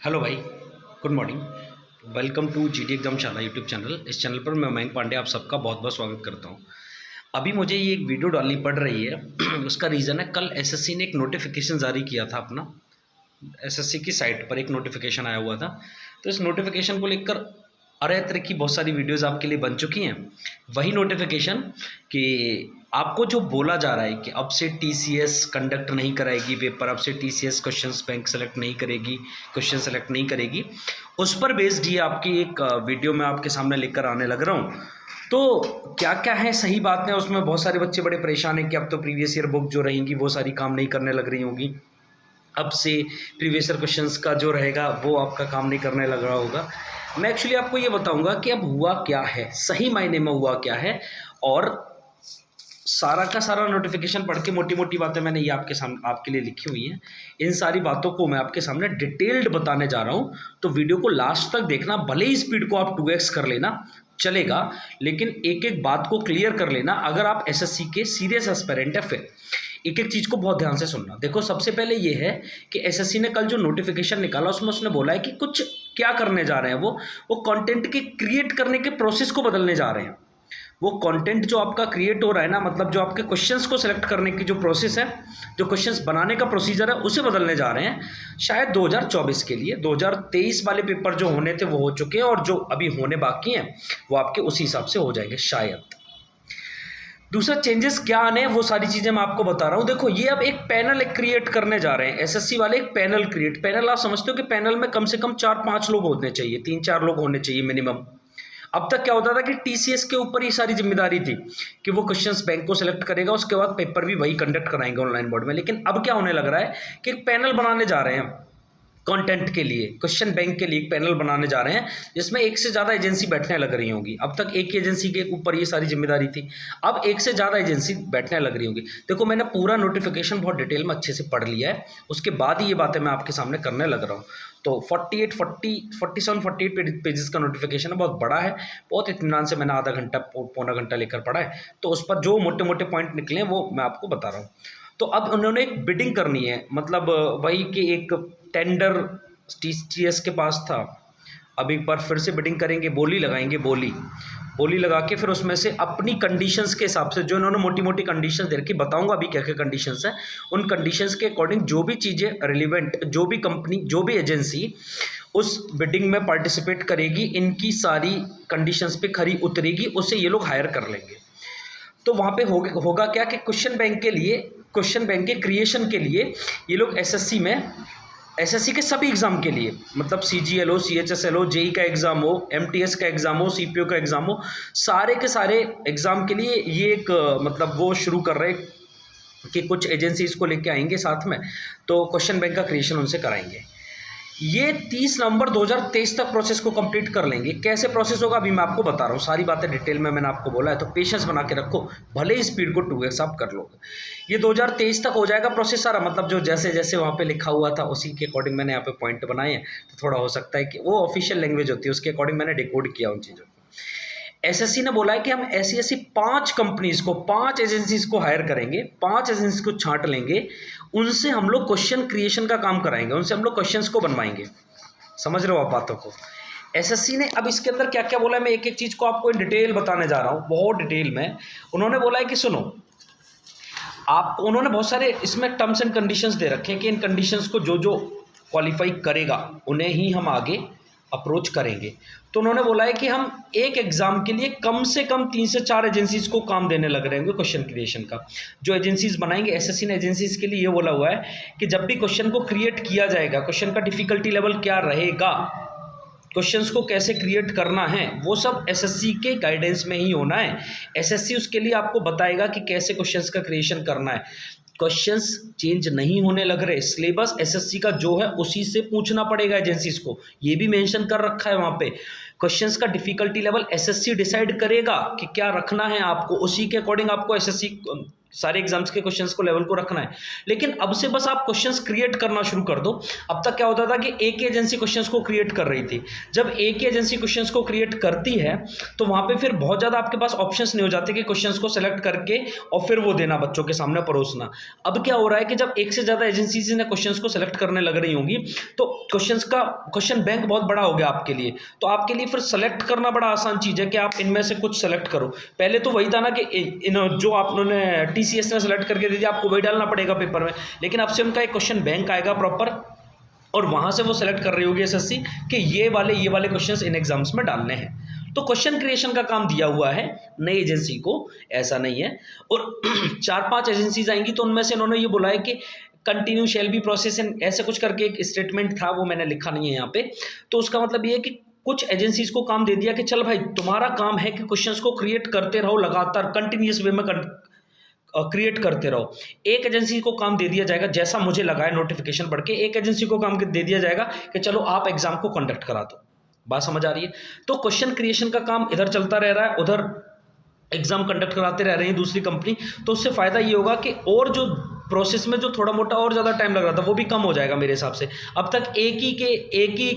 Hello भाई, good morning. Welcome to GD exam शाला YouTube channel. इस चैनल पर मैं मयंक पांडे आप सबका बहुत बहुत स्वागत करता हूं। अभी मुझे ये एक वीडियो डालनी पड़ रही है उसका रीज़न है, कल एसएससी ने एक नोटिफिकेशन जारी किया था अपना। एसएससी की साइट पर एक नोटिफिकेशन आया हुआ था, तो इस नोटिफिकेशन को लेकर अरे तरह की बहुत सारी वीडियोस आपके लिए बन चुकी हैं। वही नोटिफिकेशन कि आपको जो बोला जा रहा है कि अब से टीसीएस कंडक्ट नहीं कराएगी पेपर, अब से टीसीएस क्वेश्चंस बैंक सेलेक्ट नहीं करेगी, क्वेश्चन सेलेक्ट नहीं करेगी, उस पर बेस्ड ये आपकी एक वीडियो मैं आपके सामने लेकर आने लग रहा हूँ। तो क्या क्या है सही बात है उसमें, बहुत सारे बच्चे बड़े परेशान हैं कि अब तो प्रीवियस ईयर बुक जो रहेंगी वो सारी काम नहीं करने लग रही होंगी, अब से प्रीवियस ईयर क्वेश्चंस का जो रहेगा वो आपका काम नहीं करने लग रहा होगा। मैं एक्चुअली आपको ये बताऊंगा कि अब हुआ क्या है, सही मायने में हुआ क्या है, और सारा का सारा नोटिफिकेशन पढ़ के मोटी मोटी बातें मैंने ये आपके सामने आपके लिए लिखी हुई हैं। इन सारी बातों को मैं आपके सामने डिटेल्ड बताने जा रहा हूँ, तो वीडियो को लास्ट तक देखना। भले ही स्पीड को आप 2x कर लेना चलेगा, लेकिन एक एक बात को क्लियर कर लेना। अगर आप एसएससी के सीरियस एस्पिरेंट है फिर एक एक चीज़ को बहुत ध्यान से सुनना। देखो, सबसे पहले ये है कि एसएससी ने कल जो नोटिफिकेशन निकाला उसमें उसने बोला है कि कुछ क्या करने जा रहे हैं, वो कंटेंट के क्रिएट करने के प्रोसेस को बदलने जा रहे हैं। वो कंटेंट जो आपका क्रिएट हो रहा है ना, मतलब जो आपके क्वेश्चंस को सिलेक्ट करने की जो प्रोसेस है, जो क्वेश्चंस बनाने का प्रोसीजर है, उसे बदलने जा रहे हैं शायद 2024 के लिए। 2023 वाले पेपर जो होने थे वो हो चुके हैं, और जो अभी होने बाकी हैं वो आपके उसी हिसाब से हो जाएंगे शायद। दूसरा चेंजेस क्या आने हैं वो सारी चीज़ें मैं आपको बता रहा हूँ। देखो, ये अब एक पैनल क्रिएट करने जा रहे हैं एसएससी वाले, एक पैनल आप समझते हो कि पैनल में कम से कम 4-5 लोग होने चाहिए, 3-4 लोग होने चाहिए मिनिमम। अब तक क्या होता था कि टीसीएस के ऊपर ही सारी जिम्मेदारी थी कि वो क्वेश्चंस बैंक को सिलेक्ट करेगा, उसके बाद पेपर भी वही कंडक्ट कराएंगे ऑनलाइन बोर्ड में। लेकिन अब क्या होने लग रहा है कि एक पैनल बनाने जा रहे हैं कंटेंट के लिए, क्वेश्चन बैंक के लिए एक पैनल बनाने जा रहे हैं जिसमें एक से ज़्यादा एजेंसी बैठने लग रही होंगी। अब तक एक ही एजेंसी के ऊपर ये सारी जिम्मेदारी थी, अब एक से ज़्यादा एजेंसी बैठने लग रही होंगी। देखो, मैंने पूरा नोटिफिकेशन बहुत डिटेल में अच्छे से पढ़ लिया है, उसके बाद ही ये बातें मैं आपके सामने करने लग रहा हूँ। तो 47-48 पेजेस का नोटिफिकेशन है, बहुत बड़ा है। बहुत इत्मीनान से मैंने आधा घंटा पौना घंटा लेकर पढ़ा है, तो उस पर जो मोटे मोटे पॉइंट निकले हैं वो मैं आपको बता रहा हूँ। तो अब उन्होंने एक बिडिंग करनी है, मतलब वही कि एक टेंडर टीसीएस के पास था, अब एक बार फिर से बिडिंग करेंगे, बोली लगाएंगे, बोली लगा के फिर उसमें से अपनी कंडीशंस के हिसाब से, जो इन्होंने मोटी मोटी कंडीशंस दे रखी, बताऊंगा अभी क्या क्या कंडीशंस हैं, उन कंडीशंस के अकॉर्डिंग जो भी चीज़ें रिलेवेंट, जो भी कंपनी, जो भी एजेंसी उस बिडिंग में पार्टिसिपेट करेगी, इनकी सारी कंडीशंस पे खरी उतरेगी, उससे ये लोग हायर कर लेंगे। तो वहाँ पे होगा क्या कि क्वेश्चन बैंक के लिए, क्वेश्चन बैंक के क्रिएशन के लिए ये लोग एसएससी के सभी एग्ज़ाम के लिए, मतलब सीजीएल हो, सीएचएसएल हो, जेई का एग्ज़ाम हो, एमटीएस का एग्ज़ाम हो, सीपीओ का एग्ज़ाम हो, सारे के सारे एग्ज़ाम के लिए ये एक मतलब वो शुरू कर रहे कि कुछ एजेंसीज़ को लेके आएंगे साथ में, तो क्वेश्चन बैंक का क्रिएशन उनसे कराएंगे। ये 30 नवंबर 2023 तक प्रोसेस को कंप्लीट कर लेंगे। कैसे प्रोसेस होगा अभी मैं आपको बता रहा हूँ, सारी बातें डिटेल में मैंने आपको बोला है, तो पेशेंस बना के रखो, भले ही स्पीड को 2x आप कर लोगे। ये 2023 तक हो जाएगा प्रोसेस सारा, मतलब जो जैसे जैसे वहाँ पे लिखा हुआ था उसी के अकॉर्डिंग मैंने यहाँ पे पॉइंट बनाए हैं। तो थोड़ा हो सकता है कि वो ऑफिशियल लैंग्वेज होती है, उसके अकॉर्डिंग मैंने डिकोड किया उन चीज़ों को। एसएससी ने बोला है कि हम ऐसी ऐसी 5 कंपनीज को, 5 एजेंसीज को हायर करेंगे, 5 एजेंसी को छांट लेंगे, उनसे हम लोग क्वेश्चन क्रिएशन का काम कराएंगे, उनसे हम लोग क्वेश्चंस को बनवाएंगे। समझ रहे हो आप बातों को? एसएससी ने अब इसके अंदर क्या क्या बोला है, मैं एक एक चीज़ को आपको इन डिटेल बताने जा रहा हूँ, बहुत डिटेल में। उन्होंने बोला है कि सुनो, आप, उन्होंने बहुत सारे इसमें टर्म्स एंड कंडीशंस दे रखे हैं कि इन कंडीशंस को जो जो क्वालिफाई करेगा उन्हें ही हम आगे अप्रोच करेंगे। तो उन्होंने बोला है कि हम एक एग्जाम के लिए कम से कम 3 से 4 एजेंसीज को काम देने लग रहे हैं क्वेश्चन क्रिएशन का। जो एजेंसीज बनाएंगे, एसएससी ने एजेंसीज के लिए ये बोला हुआ है कि जब भी क्वेश्चन को क्रिएट किया जाएगा, क्वेश्चन का डिफिकल्टी लेवल क्या रहेगा, क्वेश्चंस को कैसे क्रिएट करना है, वो सब एसएससी के गाइडेंस में ही होना है। एसएससी उसके लिए आपको बताएगा कि कैसे क्वेश्चंस का क्रिएशन करना है। क्वेश्चंस चेंज नहीं होने लग रहे, सिलेबस एसएससी का जो है उसी से पूछना पड़ेगा एजेंसीज को, ये भी मेंशन कर रखा है वहाँ पे। क्वेश्चंस का डिफिकल्टी लेवल एसएससी डिसाइड करेगा कि क्या रखना है आपको, उसी के अकॉर्डिंग आपको एसएससी सारे एग्जाम्स के क्वेश्चंस को लेवल को रखना है, लेकिन अब से बस आप क्वेश्चंस क्रिएट करना शुरू कर दो। अब तक क्या होता था कि एक ही एजेंसी क्वेश्चंस को क्रिएट कर रही थी। जब एक ही एजेंसी क्वेश्चंस को क्रिएट करती है तो वहां पे फिर बहुत ज़्यादा आपके पास ऑप्शंस नहीं हो जाते कि क्वेश्चंस को सेलेक्ट करके और फिर वो देना, बच्चों के सामने परोसना। अब क्या हो रहा है कि जब एक से ज़्यादा एजेंसीज ने क्वेश्चंस को सेलेक्ट करने लग रही होंगी तो क्वेश्चन बैंक बहुत बड़ा हो गया आपके लिए। तो आपके लिए फिर सेलेक्ट करना बड़ा आसान चीज़ है कि आप इनमें से कुछ सेलेक्ट करो। पहले तो वही था ना कि जो आपने TCS ने सेलेक्ट करके दे दिया, आपको वही डालना पड़ेगा पेपर में, लेकिन अब से उनका एक क्वेश्चन बैंक आएगा प्रॉपर और वहाँ से वो सेलेक्ट कर रही होगी SSC कि ये वाले क्वेश्चंस इन एग्जाम्स में डालने हैं। तो क्वेश्चन क्रिएशन का काम दिया हुआ है नई एजेंसी को, ऐसा नहीं है। और 4-5 एजेंसीज आएंगी तो उनमें से इन्होंने ये बोला है कि continue shall be process and ऐसे कुछ करके एक स्टेटमेंट था, वो मैंने लिखा नहीं है यहाँ पे। तो उसका मतलब ये है कि कुछ एजेंसीज को काम दे दिया कि चल भाई तुम्हारा काम है कि क्वेश्चंस को क्रिएट करते रहो, लगातार कंटिन्यूस वे में क्रिएट करते रहो। एक एजेंसी को काम दे दिया जाएगा, जैसा मुझे लगा है नोटिफिकेशन पढ़ के, एक एजेंसी को काम दे दिया जाएगा कि चलो आप एग्जाम को कंडक्ट करा दो। बात समझ आ रही है? तो क्वेश्चन क्रिएशन का काम इधर चलता रह रहा है, उधर एग्जाम कंडक्ट कराते रह रहे हैं दूसरी कंपनी। तो उससे फ़ायदा ये होगा कि और जो प्रोसेस में जो थोड़ा मोटा और ज़्यादा टाइम लग रहा था वो भी कम हो जाएगा मेरे हिसाब से। अब तक एक ही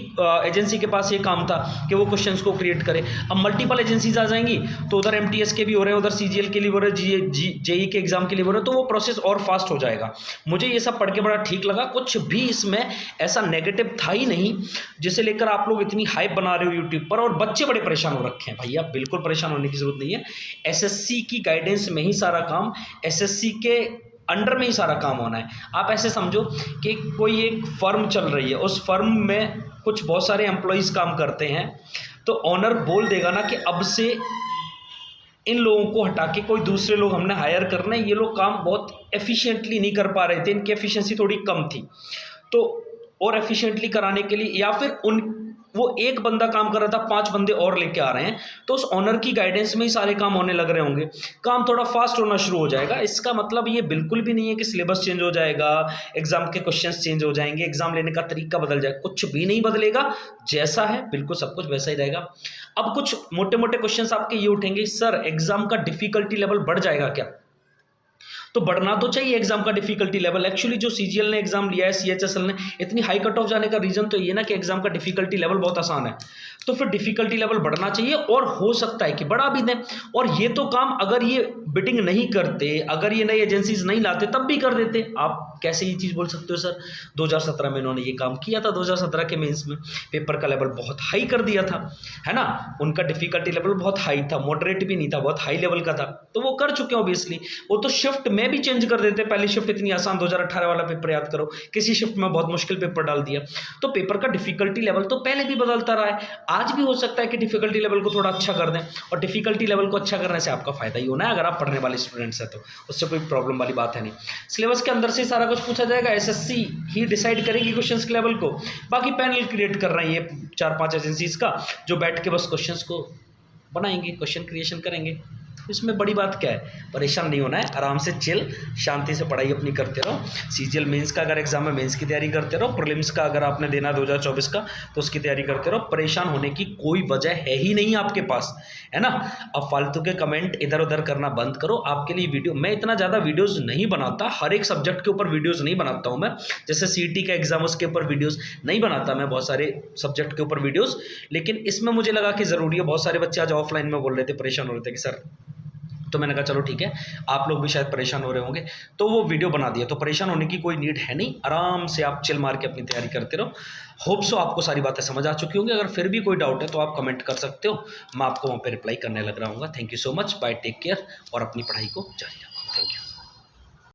एजेंसी के पास ये काम था कि वो क्वेश्चंस को क्रिएट करे। अब मल्टीपल एजेंसीज आ जाएंगी तो उधर MTS के भी हो रहे हैं, उधर CGL के लिए हो रहे हैं, JEE के एग्जाम के लिए हो रहे हैं, तो वो प्रोसेस और फास्ट हो जाएगा। मुझे ये सब पढ़ के बड़ा ठीक लगा, कुछ भी इसमें ऐसा नेगेटिव था ही नहीं जिसे लेकर आप लोग इतनी हाइप बना रहे हो यूट्यूब पर और बच्चे बड़े परेशान हो रखे हैं। भैया बिल्कुल परेशान होने की जरूरत नहीं है। SSC की गाइडेंस में ही सारा काम, SSC के अंडर में ही सारा काम होना है। आप ऐसे समझो कि कोई एक फर्म चल रही है, उस फर्म में कुछ बहुत सारे एम्प्लॉयज़ काम करते हैं, तो ऑनर बोल देगा ना कि अब से इन लोगों को हटा के कोई दूसरे लोग हमने हायर करने, ये लोग काम बहुत एफिशिएंटली नहीं कर पा रहे थे, इनकी एफिशिएंसी थोड़ी कम थी, तो और एफिशिएंटली कराने के लिए, या फिर वो एक बंदा काम कर रहा था, 5 बंदे और लेके आ रहे हैं, तो उस ऑनर की गाइडेंस में ही सारे काम होने लग रहे होंगे, काम थोड़ा फास्ट होना शुरू हो जाएगा। इसका मतलब ये बिल्कुल भी नहीं है कि सिलेबस चेंज हो जाएगा, एग्जाम के क्वेश्चंस चेंज हो जाएंगे, एग्जाम लेने का तरीका बदल जाएगा, कुछ भी नहीं बदलेगा। जैसा है बिल्कुल सब कुछ वैसा ही रहेगा। अब कुछ मोटे मोटे क्वेश्चंस आपके ये उठेंगे, सर एग्जाम का डिफिकल्टी लेवल बढ़ जाएगा क्या? तो बढ़ना तो चाहिए एग्जाम का डिफिकल्टी लेवल। एक्चुअली जो CGL ने एग्जाम लिया है, CHSL ने, इतनी हाई कट ऑफ जाने का रीजन तो ये ना कि एग्जाम का डिफिकल्टी लेवल बहुत आसान है, तो फिर डिफिकल्टी लेवल बढ़ना चाहिए और हो सकता है कि बढ़ा भी दें। और ये तो काम अगर ये बिडिंग नहीं करते, अगर ये नई एजेंसीज नहीं लाते तब भी कर देते। आप कैसे ये चीज़ बोल सकते हो सर? 2017 में इन्होंने ये काम किया था, 2017 के मेंस में पेपर का लेवल बहुत हाई कर दिया था, है ना। उनका डिफिकल्टी लेवल बहुत हाई था, मॉडरेट भी नहीं था, बहुत हाई लेवल का था, तो वो कर चुके हैं ऑब्वियसली। वो तो शिफ्ट में भी चेंज कर देते, पहली शिफ्ट इतनी आसान, 2018 वाला पेपर याद करो, किसी शिफ्ट में बहुत मुश्किल पेपर डाल दिया। तो पेपर का डिफिकल्टी लेवल तो पहले भी बदलता रहा है, आज भी हो सकता है कि डिफिकल्टी लेवल को थोड़ा अच्छा कर दें, और डिफिकल्टी लेवल को अच्छा करने से आपका फायदा ही होना है अगर आप पढ़ने वाले स्टूडेंट्स हैं, तो उससे कोई प्रॉब्लम वाली बात है नहीं। सिलेबस के अंदर से सारा कुछ पूछा जाएगा, SSC ही डिसाइड करेगी क्वेश्चंस के लेवल को। बाकी पैनल क्रिएट कर रही है 4-5 एजेंसीज का, जो बैठ के बस क्वेश्चंस को बनाएंगे, क्वेश्चन क्रिएशन करेंगे। इसमें बड़ी बात क्या है? परेशान नहीं होना है, आराम से चिल शांति से पढ़ाई अपनी करते रहो। CGL मेंस का अगर एग्जाम है, मेंस की तैयारी करते रहो। प्रीलिम्स का अगर आपने देना 2024 का, तो उसकी तैयारी करते रहो। परेशान होने की कोई वजह है ही नहीं आपके पास, है ना। अब फालतू के कमेंट इधर उधर करना बंद करो। आपके लिए वीडियो, मैं इतना ज़्यादा वीडियोज़ नहीं बनाता, हर एक सब्जेक्ट के ऊपर वीडियोज़ नहीं बनाता हूँ मैं। जैसे CET का एग्जाम, उसके ऊपर वीडियोज़ नहीं बनाता मैं, बहुत सारे सब्जेक्ट के ऊपर वीडियोज़, लेकिन इसमें मुझे लगा कि ज़रूरी है। बहुत सारे बच्चे आज ऑफलाइन में बोल रहे थे, परेशान हो रहे थे कि सर, तो मैंने कहा चलो ठीक है, आप लोग भी शायद परेशान हो रहे होंगे, तो वो वीडियो बना दिया। तो परेशान होने की कोई नीड है नहीं, आराम से आप चिल मार के अपनी तैयारी करते रहो। होप सो आपको सारी बातें समझ आ चुकी होंगी। अगर फिर भी कोई डाउट है तो आप कमेंट कर सकते हो, मैं आपको वहाँ पे रिप्लाई करने लग रहा हूँ। Thank you so much, bye, take care, और अपनी पढ़ाई को जारी रखें।